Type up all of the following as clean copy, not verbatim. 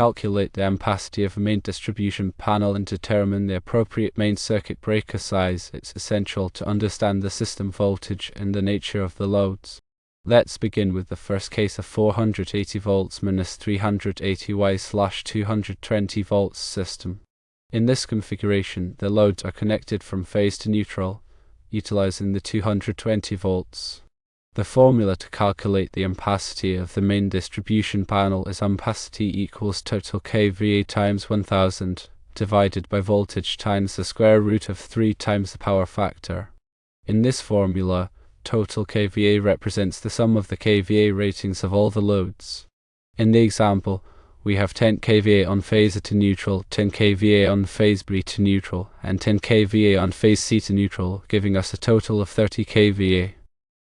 calculate the ampacity of a main distribution panel and determine the appropriate main circuit breaker size, it's essential to understand the system voltage and the nature of the loads. Let's begin with the first case of 480 volts minus 380 Y/220 volts system. In this configuration, the loads are connected from phase to neutral, utilizing the 220 volts. The formula to calculate the ampacity of the main distribution panel is ampacity equals total kVA times 1000 divided by voltage times the square root of 3 times the power factor. In this formula, total kVA represents the sum of the kVA ratings of all the loads. In the example, we have 10 kVA on phase A to neutral, 10 kVA on phase B to neutral, and 10 kVA on phase C to neutral, giving us a total of 30 kVA.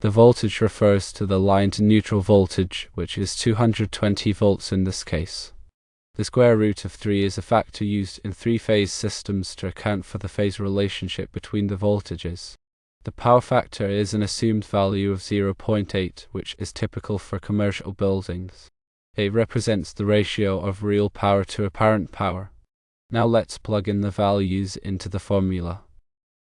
The voltage refers to the line to neutral voltage, which is 220 volts in this case. The square root of 3 is a factor used in three-phase systems to account for the phase relationship between the voltages. The power factor is an assumed value of 0.8, which is typical for commercial buildings. It represents the ratio of real power to apparent power. Now let's plug in the values into the formula.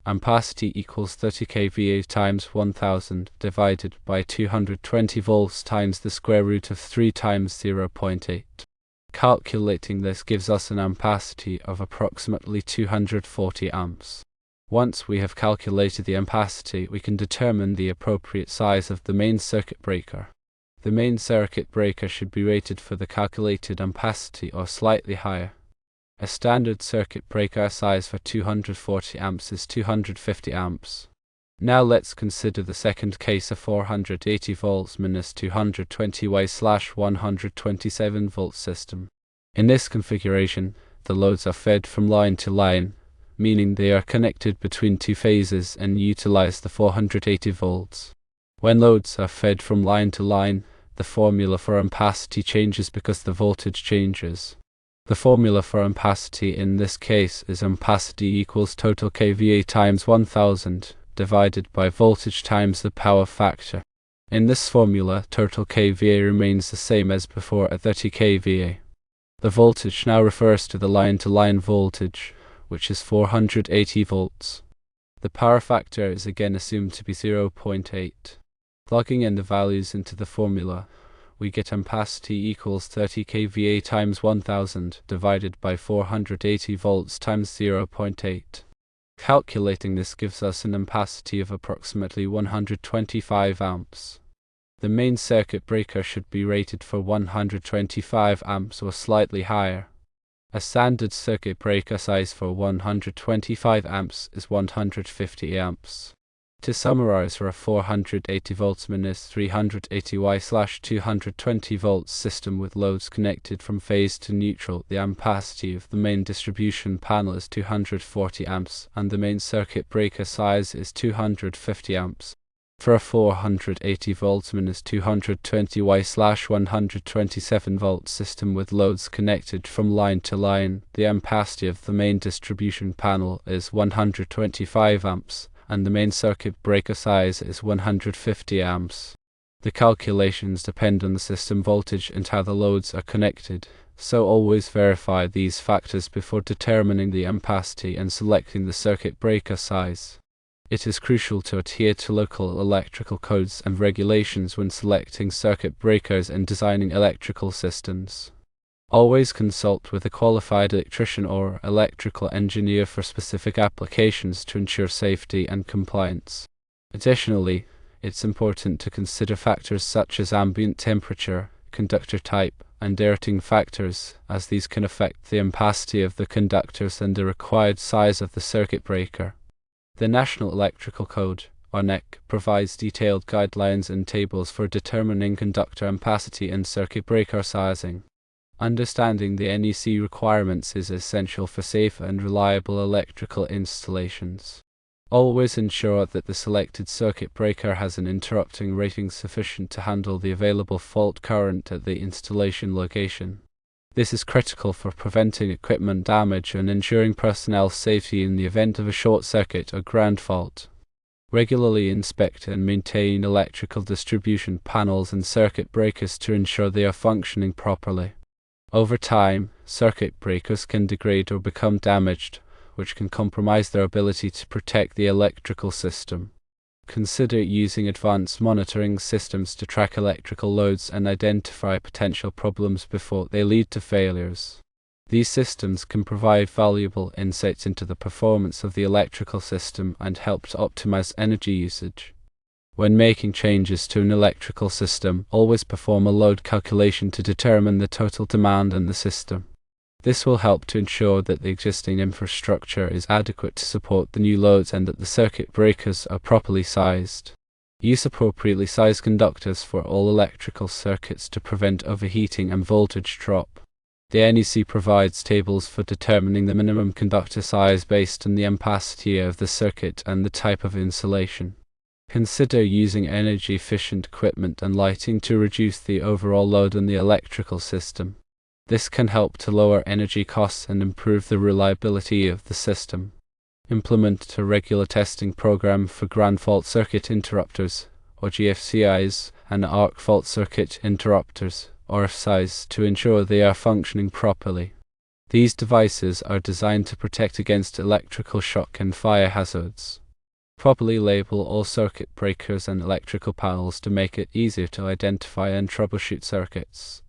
Ampacity equals 30 kVA times 1000 divided by 220 volts times the square root of 3 times 0.8. Calculating this gives us an ampacity of approximately 240 amps. Once we have calculated the ampacity, we can determine the appropriate size of the main circuit breaker. The main circuit breaker should be rated for the calculated ampacity or slightly higher. A standard circuit breaker size for 240 amps is 250 amps. Now let's consider the second case of 480 volts minus 220 Y/127 volt system. In this configuration, the loads are fed from line to line, meaning they are connected between two phases and utilize the 480 volts. When loads are fed from line to line, the formula for ampacity changes because the voltage changes. The formula for ampacity in this case is ampacity equals total kVA times 1000 divided by voltage times the power factor. In this formula, total kVA remains the same as before at 30 kVA. The voltage now refers to the line-to-line voltage, which is 480 volts. The power factor is again assumed to be 0.8. Plugging in the values into the formula, we get ampacity equals 30 kVA times 1000 divided by 480 volts times 0.8. Calculating this gives us an ampacity of approximately 125 amps. The main circuit breaker should be rated for 125 amps or slightly higher. A standard circuit breaker size for 125 amps is 150 amps. To summarize, for a 480 volts minus 380 Y/220 volts system with loads connected from phase to neutral, the ampacity of the main distribution panel is 240 amps and the main circuit breaker size is 250 amps. For a 480 volts minus 220 Y/127 volts system with loads connected from line to line, the ampacity of the main distribution panel is 125 amps. And the main circuit breaker size is 150 amps. The calculations depend on the system voltage and how the loads are connected, so always verify these factors before determining the ampacity and selecting the circuit breaker size. It is crucial to adhere to local electrical codes and regulations when selecting circuit breakers and designing electrical systems. Always consult with a qualified electrician or electrical engineer for specific applications to ensure safety and compliance. Additionally, it's important to consider factors such as ambient temperature, conductor type, and earthing factors, as these can affect the ampacity of the conductors and the required size of the circuit breaker. The National Electrical Code, or NEC, provides detailed guidelines and tables for determining conductor ampacity and circuit breaker sizing. Understanding the NEC requirements is essential for safe and reliable electrical installations. Always ensure that the selected circuit breaker has an interrupting rating sufficient to handle the available fault current at the installation location. This is critical for preventing equipment damage and ensuring personnel safety in the event of a short circuit or ground fault. Regularly inspect and maintain electrical distribution panels and circuit breakers to ensure they are functioning properly. Over time, circuit breakers can degrade or become damaged, which can compromise their ability to protect the electrical system. Consider using advanced monitoring systems to track electrical loads and identify potential problems before they lead to failures. These systems can provide valuable insights into the performance of the electrical system and help to optimize energy usage. When making changes to an electrical system, always perform a load calculation to determine the total demand in the system. This will help to ensure that the existing infrastructure is adequate to support the new loads and that the circuit breakers are properly sized. Use appropriately sized conductors for all electrical circuits to prevent overheating and voltage drop. The NEC provides tables for determining the minimum conductor size based on the ampacity of the circuit and the type of insulation. Consider using energy-efficient equipment and lighting to reduce the overall load on the electrical system. This can help to lower energy costs and improve the reliability of the system. Implement a regular testing program for ground fault circuit interrupters, or GFCIs, and arc fault circuit interrupters, RFCIs, to ensure they are functioning properly. These devices are designed to protect against electrical shock and fire hazards. Properly label all circuit breakers and electrical panels to make it easier to identify and troubleshoot circuits.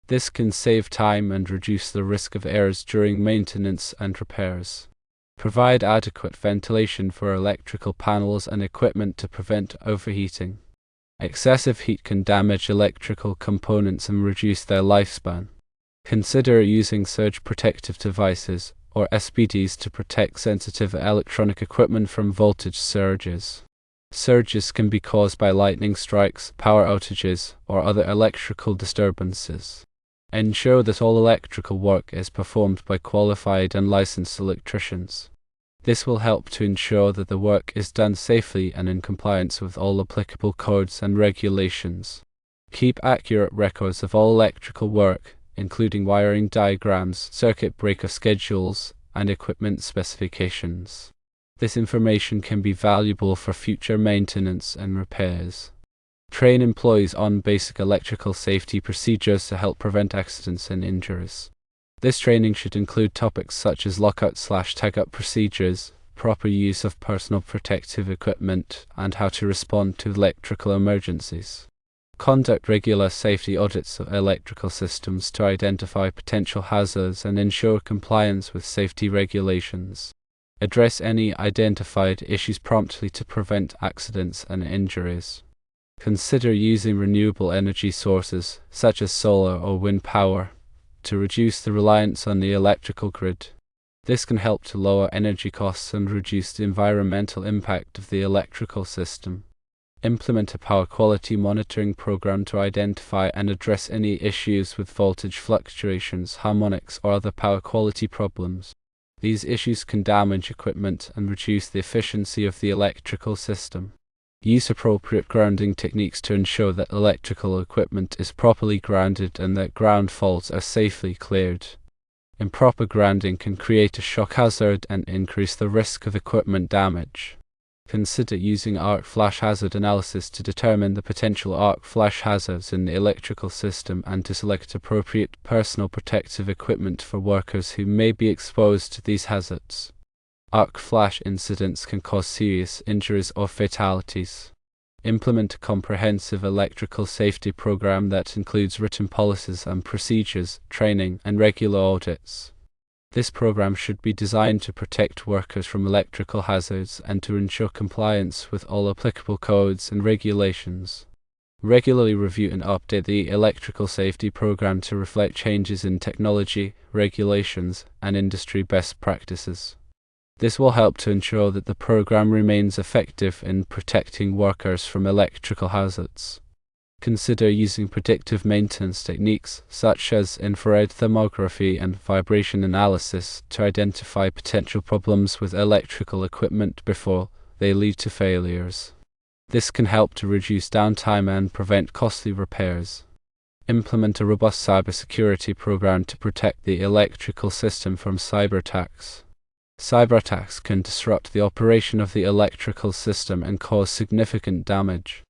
This can save time and reduce the risk of errors during maintenance and repairs. Provide adequate ventilation for electrical panels and equipment to prevent overheating. Excessive heat can damage electrical components and reduce their lifespan. Consider using surge protective devices, or SPDs, to protect sensitive electronic equipment from voltage surges. Surges can be caused by lightning strikes, power outages, or other electrical disturbances. Ensure that all electrical work is performed by qualified and licensed electricians. This will help to ensure that the work is done safely and in compliance with all applicable codes and regulations. Keep accurate records of all electrical work, including wiring diagrams, circuit breaker schedules, and equipment specifications. This information can be valuable for future maintenance and repairs. Train employees on basic electrical safety procedures to help prevent accidents and injuries. This training should include topics such as lockout/tagout procedures, proper use of personal protective equipment, and how to respond to electrical emergencies. Conduct regular safety audits of electrical systems to identify potential hazards and ensure compliance with safety regulations. Address any identified issues promptly to prevent accidents and injuries. Consider using renewable energy sources, such as solar or wind power, to reduce the reliance on the electrical grid. This can help to lower energy costs and reduce the environmental impact of the electrical system. Implement a power quality monitoring program to identify and address any issues with voltage fluctuations, harmonics, or other power quality problems. These issues can damage equipment and reduce the efficiency of the electrical system. Use appropriate grounding techniques to ensure that electrical equipment is properly grounded and that ground faults are safely cleared. Improper grounding can create a shock hazard and increase the risk of equipment damage. Consider using arc flash hazard analysis to determine the potential arc flash hazards in the electrical system and to select appropriate personal protective equipment for workers who may be exposed to these hazards. Arc flash incidents can cause serious injuries or fatalities. Implement a comprehensive electrical safety program that includes written policies and procedures, training, and regular audits. This program should be designed to protect workers from electrical hazards and to ensure compliance with all applicable codes and regulations. Regularly review and update the electrical safety program to reflect changes in technology, regulations, and industry best practices. This will help to ensure that the program remains effective in protecting workers from electrical hazards. Consider using predictive maintenance techniques such as infrared thermography and vibration analysis to identify potential problems with electrical equipment before they lead to failures. This can help to reduce downtime and prevent costly repairs. Implement a robust cybersecurity program to protect the electrical system from cyber attacks. Cyber attacks can disrupt the operation of the electrical system and cause significant damage.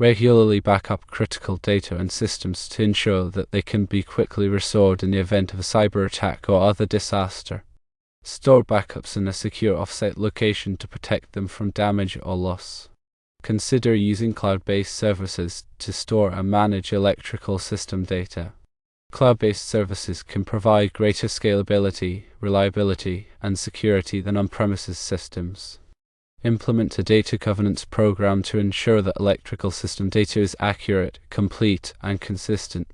Regularly back up critical data and systems to ensure that they can be quickly restored in the event of a cyber attack or other disaster. Store backups in a secure offsite location to protect them from damage or loss. Consider using cloud-based services to store and manage electrical system data. Cloud-based services can provide greater scalability, reliability, and security than on-premises systems. Implement a data governance program to ensure that electrical system data is accurate, complete, and consistent.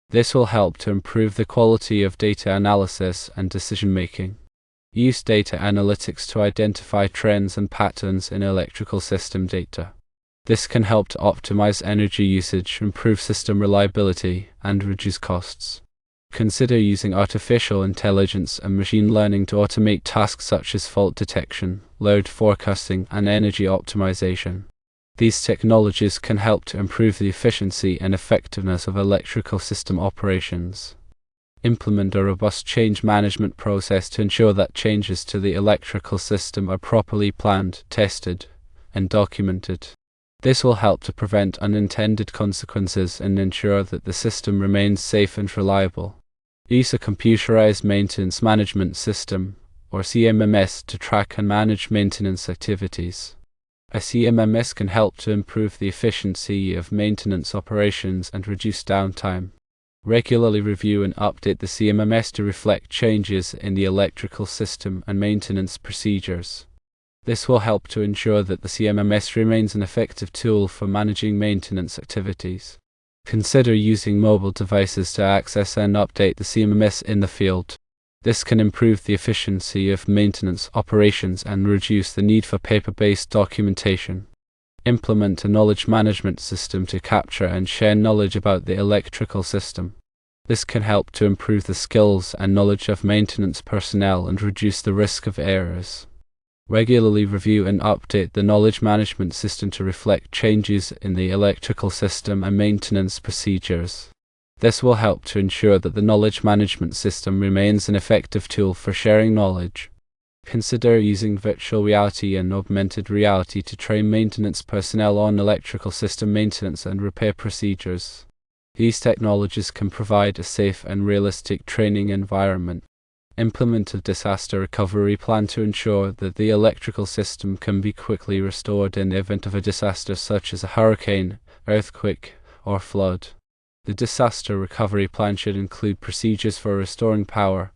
This will help to improve the quality of data analysis and decision-making. Use data analytics to identify trends and patterns in electrical system data. This can help to optimize energy usage, improve system reliability, and reduce costs. Consider using artificial intelligence and machine learning to automate tasks such as fault detection, load forecasting, and energy optimization. These technologies can help to improve the efficiency and effectiveness of electrical system operations. Implement a robust change management process to ensure that changes to the electrical system are properly planned, tested, and documented. This will help to prevent unintended consequences and ensure that the system remains safe and reliable. Use a computerized maintenance management system, or CMMS, to track and manage maintenance activities. A CMMS can help to improve the efficiency of maintenance operations and reduce downtime. Regularly review and update the CMMS to reflect changes in the electrical system and maintenance procedures. This will help to ensure that the CMMS remains an effective tool for managing maintenance activities. Consider using mobile devices to access and update the CMMS in the field. This can improve the efficiency of maintenance operations and reduce the need for paper-based documentation. Implement a knowledge management system to capture and share knowledge about the electrical system. This can help to improve the skills and knowledge of maintenance personnel and reduce the risk of errors. Regularly review and update the knowledge management system to reflect changes in the electrical system and maintenance procedures. This will help to ensure that the knowledge management system remains an effective tool for sharing knowledge. Consider using virtual reality and augmented reality to train maintenance personnel on electrical system maintenance and repair procedures. These technologies can provide a safe and realistic training environment. Implement a disaster recovery plan to ensure that the electrical system can be quickly restored in the event of a disaster such as a hurricane, earthquake, or flood. The disaster recovery plan should include procedures for restoring power,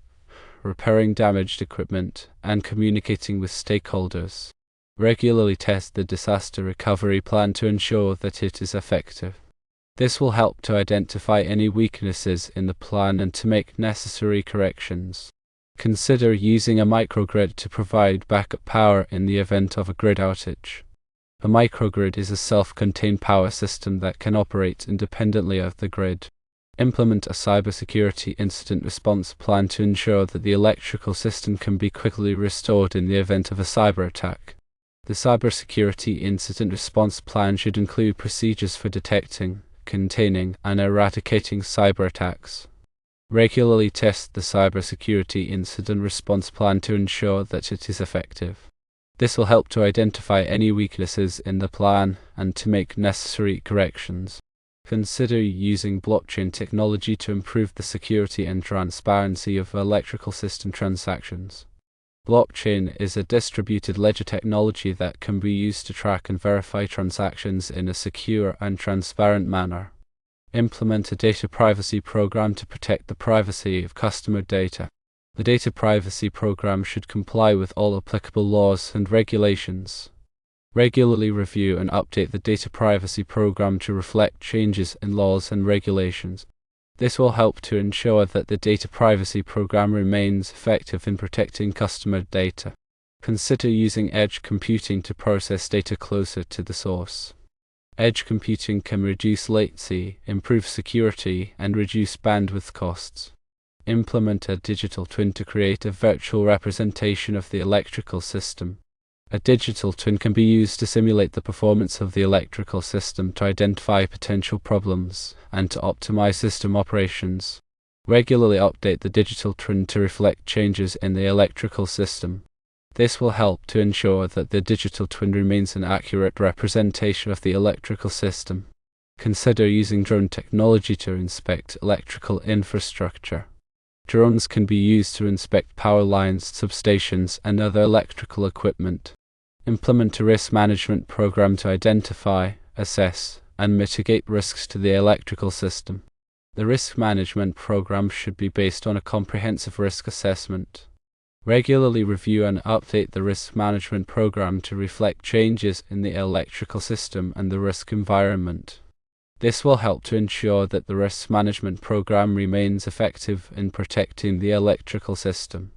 repairing damaged equipment, and communicating with stakeholders. Regularly test the disaster recovery plan to ensure that it is effective. This will help to identify any weaknesses in the plan and to make necessary corrections. Consider using a microgrid to provide backup power in the event of a grid outage. A microgrid is a self-contained power system that can operate independently of the grid. Implement a cybersecurity incident response plan to ensure that the electrical system can be quickly restored in the event of a cyber attack. The cybersecurity incident response plan should include procedures for detecting, containing, and eradicating cyber attacks. Regularly test the cybersecurity incident response plan to ensure that it is effective. This will help to identify any weaknesses in the plan and to make necessary corrections. Consider using blockchain technology to improve the security and transparency of electrical system transactions. Blockchain is a distributed ledger technology that can be used to track and verify transactions in a secure and transparent manner. Implement a data privacy program to protect the privacy of customer data. The data privacy program should comply with all applicable laws and regulations. Regularly review and update the data privacy program to reflect changes in laws and regulations. This will help to ensure that the data privacy program remains effective in protecting customer data. Consider using edge computing to process data closer to the source. Edge computing can reduce latency, improve security, and reduce bandwidth costs. Implement a digital twin to create a virtual representation of the electrical system. A digital twin can be used to simulate the performance of the electrical system to identify potential problems and to optimize system operations. Regularly update the digital twin to reflect changes in the electrical system. This will help to ensure that the digital twin remains an accurate representation of the electrical system. Consider using drone technology to inspect electrical infrastructure. Drones can be used to inspect power lines, substations, and other electrical equipment. Implement a risk management program to identify, assess, and mitigate risks to the electrical system. The risk management program should be based on a comprehensive risk assessment. Regularly review and update the risk management program to reflect changes in the electrical system and the risk environment. This will help to ensure that the risk management program remains effective in protecting the electrical system.